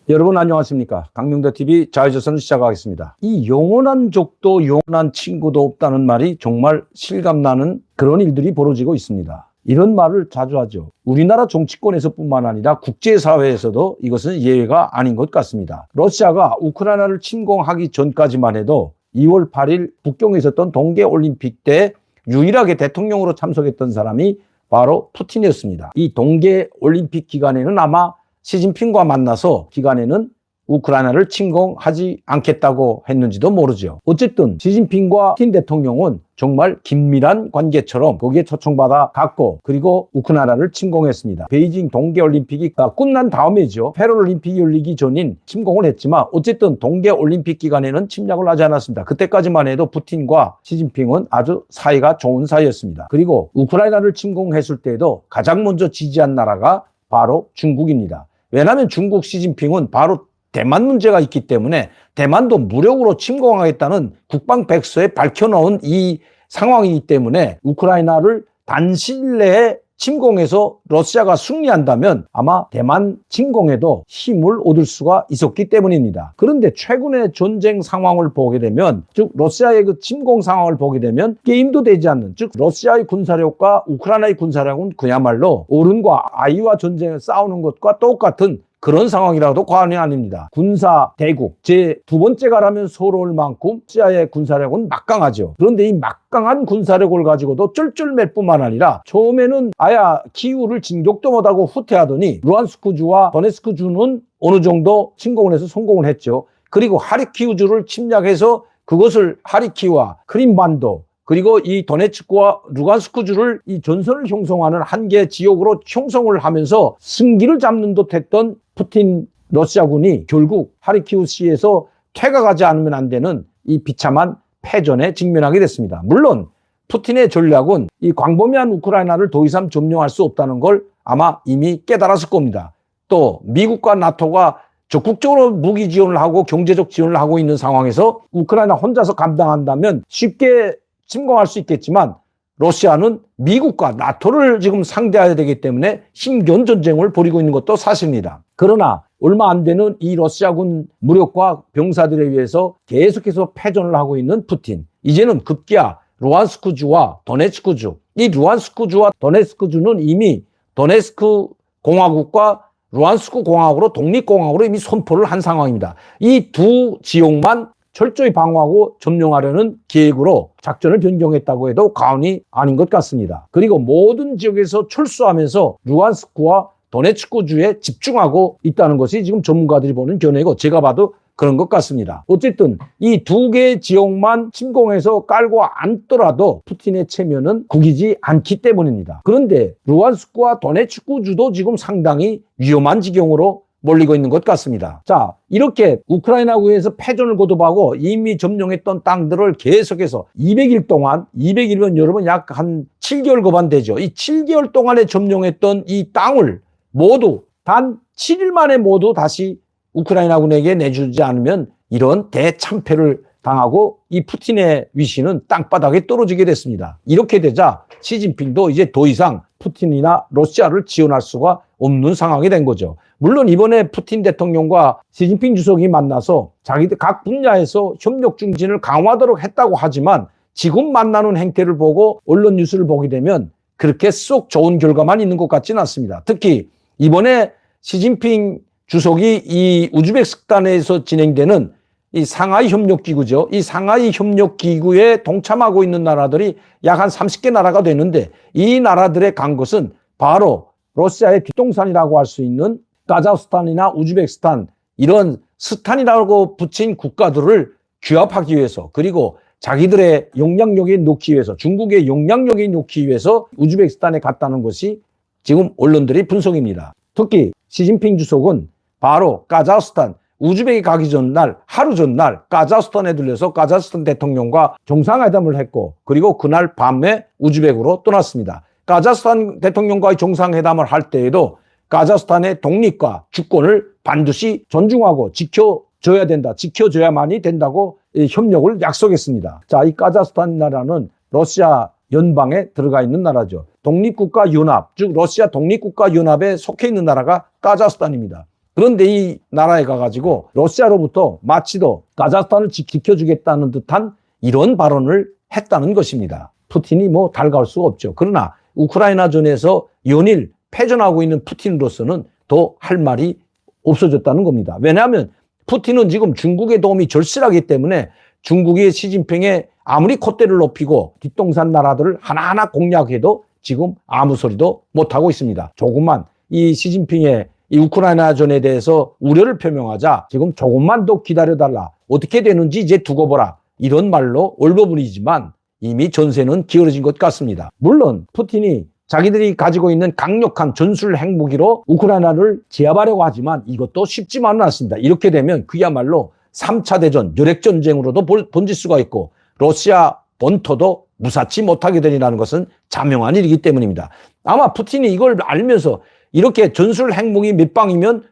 여러분 안녕하십니까? 강명대TV 자유조선을 시작하겠습니다. 이 영원한 적도 영원한 친구도 없다는 말이 정말 실감나는 그런 일들이 벌어지고 있습니다. 이런 말을 자주 하죠. 우리나라 정치권에서뿐만 아니라 국제사회에서도 이것은 예외가 아닌 것 같습니다. 러시아가 우크라이나를 침공하기 전까지만 해도 2월 8일 북경에 있었던 동계올림픽 때 유일하게 대통령으로 참석했던 사람이 바로 푸틴이었습니다. 이 동계올림픽 기간에는 아마 시진핑과 만나서 기간에는 우크라이나를 침공하지 않겠다고 했는지도 모르죠. 어쨌든 시진핑과 푸틴 대통령은 정말 긴밀한 관계처럼 거기에 초청받아 갔고 그리고 우크라이나를 침공했습니다. 베이징 동계올림픽이 끝난 다음에죠. 패럴림픽이 열리기 전인 침공을 했지만 어쨌든 동계올림픽 기간에는 침략을 하지 않았습니다. 그때까지만 해도 푸틴과 시진핑은 아주 사이가 좋은 사이였습니다. 그리고 우크라이나를 침공했을 때도 가장 먼저 지지한 나라가 바로 중국입니다. 왜냐하면 중국 시진핑은 바로 대만 문제가 있기 때문에 대만도 무력으로 침공하겠다는 국방백서에 밝혀놓은 이 상황이기 때문에 우크라이나를 단시일 내에 침공해서 러시아가 승리한다면 아마 대만 침공에도 힘을 얻을 수가 있었기 때문입니다. 그런데 최근의 전쟁 상황을 보게 되면 즉 러시아의 그 침공 상황을 보게 되면 게임도 되지 않는 즉 러시아의 군사력과 우크라이나의 군사력은 그야말로 어른과 아이와 전쟁을 싸우는 것과 똑같은 그런 상황이라도 과언이 아닙니다. 군사 대국 제2 번째가라면 서러울 만큼 러시아의 군사력은 막강하죠. 그런데 이 막강한 군사력을 가지고도 쩔쩔맬 뿐만 아니라 처음에는 아야 키우를 진격도 못하고 후퇴하더니 루안스크주와 도네츠크주는 어느 정도 침공을 해서 성공을 했죠. 그리고 하르키우주를 침략해서 그것을 하르키우와 크림반도 그리고 이 도네츠크와 루간스크주를 이 전선을 형성하는 한 개 지역으로 형성을 하면서 승기를 잡는 듯 했던 푸틴 러시아군이 결국 하르키우시에서 퇴각하지 않으면 안 되는 이 비참한 패전에 직면하게 됐습니다. 물론 푸틴의 전략은 이 광범위한 우크라이나를 더 이상 점령할 수 없다는 걸 아마 이미 깨달았을 겁니다. 또 미국과 나토가 적극적으로 무기 지원을 하고 경제적 지원을 하고 있는 상황에서 우크라이나 혼자서 감당한다면 쉽게 침공할 수 있겠지만 러시아는 미국과 나토를 지금 상대해야 되기 때문에 힘겨운 전쟁을 벌이고 있는 것도 사실입니다. 그러나 얼마 안 되는 이 러시아군 무력과 병사들에 의해서 계속해서 패전을 하고 있는 푸틴. 이제는 급기야 루안스크주와 도네츠크주. 이 루안스크주와 도네츠크주는 이미 도네츠크 공화국과 루안스크 공화국으로 독립공화국으로 이미 선포를 한 상황입니다. 이 두 지역만 철저히 방어하고 점령하려는 계획으로 작전을 변경했다고 해도 과언이 아닌 것 같습니다. 그리고 모든 지역에서 철수하면서 루안스크와 도네츠크주에 집중하고 있다는 것이 지금 전문가들이 보는 견해고 제가 봐도 그런 것 같습니다. 어쨌든 이 두 개의 지역만 침공해서 깔고 앉더라도 푸틴의 체면은 구기지 않기 때문입니다. 그런데 루안스크와 도네츠크주도 지금 상당히 위험한 지경으로 몰리고 있는 것 같습니다. 자, 이렇게 우크라이나군에서 패전을 거듭하고 이미 점령했던 땅들을 계속해서 200일 동안, 200일이면 여러분 약 한 7개월 거반 되죠. 이 7개월 동안에 점령했던 이 땅을 모두 단 7일 만에 모두 다시 우크라이나군에게 내주지 않으면 이런 대참패를 당하고 이 푸틴의 위신은 땅바닥에 떨어지게 됐습니다. 이렇게 되자 시진핑도 이제 더 이상 푸틴이나 러시아를 지원할 수가 없는 상황이 된 거죠. 물론 이번에 푸틴 대통령과 시진핑 주석이 만나서 자기들 각 분야에서 협력 증진을 강화하도록 했다고 하지만 지금 만나는 행태를 보고 언론 뉴스를 보게 되면 그렇게 쏙 좋은 결과만 있는 것 같지는 않습니다. 특히 이번에 시진핑 주석이 이 우즈베키스탄에서 진행되는 이 상하이 협력기구죠. 이 상하이 협력기구에 동참하고 있는 나라들이 약 한 30개 나라가 되는데 이 나라들에 간 것은 바로 러시아의 뒷동산이라고 할 수 있는 카자흐스탄이나 우즈베키스탄 이런 스탄이라고 붙인 국가들을 규합하기 위해서 그리고 자기들의 영향력에 놓기 위해서 중국의 영향력에 놓기 위해서 우즈베키스탄에 갔다는 것이 지금 언론들의 분석입니다. 특히 시진핑 주석은 바로 카자흐스탄 우즈벡에 가기 전날 하루 전날 카자흐스탄에 들려서 카자흐스탄 대통령과 정상회담을 했고 그리고 그날 밤에 우즈벡으로 떠났습니다. 카자흐스탄 대통령과의 정상회담을 할 때에도 카자흐스탄의 독립과 주권을 반드시 존중하고 지켜줘야 된다. 지켜줘야만이 된다고 협력을 약속했습니다. 자, 이 카자흐스탄 나라는 러시아 연방에 들어가 있는 나라죠. 독립국가 연합, 즉 러시아 독립국가 연합에 속해 있는 나라가 카자흐스탄입니다. 그런데 이 나라에 가가지고 러시아로부터 마치도 카자흐스탄을 지켜주겠다는 듯한 이런 발언을 했다는 것입니다. 푸틴이 뭐 달가울 수가 없죠. 그러나 우크라이나전에서 연일 패전하고 있는 푸틴으로서는 더 할 말이 없어졌다는 겁니다. 왜냐하면 푸틴은 지금 중국의 도움이 절실하기 때문에 중국의 시진핑의 아무리 콧대를 높이고 뒷동산 나라들을 하나하나 공략해도 지금 아무 소리도 못하고 있습니다. 조금만 이 시진핑의 이 우크라이나전에 대해서 우려를 표명하자 지금 조금만 더 기다려달라. 어떻게 되는지 이제 두고 보라. 이런 말로 얼버무리지만 이미 전세는 기울어진 것 같습니다. 물론 푸틴이 자기들이 가지고 있는 강력한 전술 핵무기로 우크라이나를 제압하려고 하지만 이것도 쉽지만은 않습니다. 이렇게 되면 그야말로 3차 대전, 요렉전쟁으로도 번질 수가 있고 러시아 본토도 무사치 못하게 되리라는 것은 자명한 일이기 때문입니다. 아마 푸틴이 이걸 알면서 이렇게 전술 핵무기 몇 방이면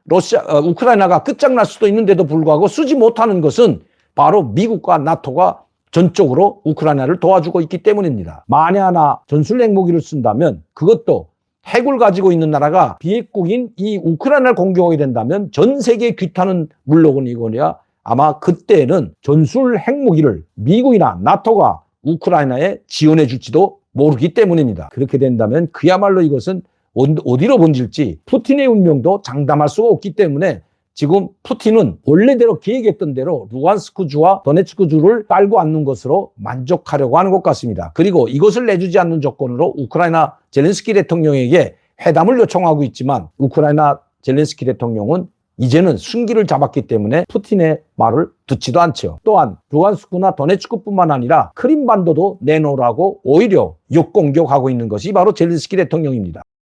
우크라이나가 끝장날 수도 있는데도 불구하고 쓰지 못하는 것은 바로 미국과 나토가 전적으로 우크라이나를 도와주고 있기 때문입니다. 만에 하나 전술 핵무기를 쓴다면 그것도 핵을 가지고 있는 나라가 비핵국인 이 우크라이나를 공격하게 된다면 전 세계 규탄은 물론이거니와 아마 그때는 전술 핵무기를 미국이나 나토가 우크라이나에 지원해 줄지도 모르기 때문입니다. 그렇게 된다면 그야말로 이것은 어디로 번질지 푸틴의 운명도 장담할 수가 없기 때문에 지금 푸틴은 원래대로 계획했던 대로 루간스크주와 도네츠크주를 딸고 앉는 것으로 만족하려고 하는 것 같습니다. 그리고 이것을 내주지 않는 조건으로 우크라이나 젤렌스키 대통령에게 회담을 요청하고 있지만 우크라이나 젤렌스키 대통령은 이제는 순기를 잡았기 때문에 푸틴의 말을 듣지도 않죠. 또한 루간스크나 도네츠크뿐만 아니라 크림반도도 내놓으라고 오히려 역공격하고 있는 것이 바로 젤렌스키 대통령입니다.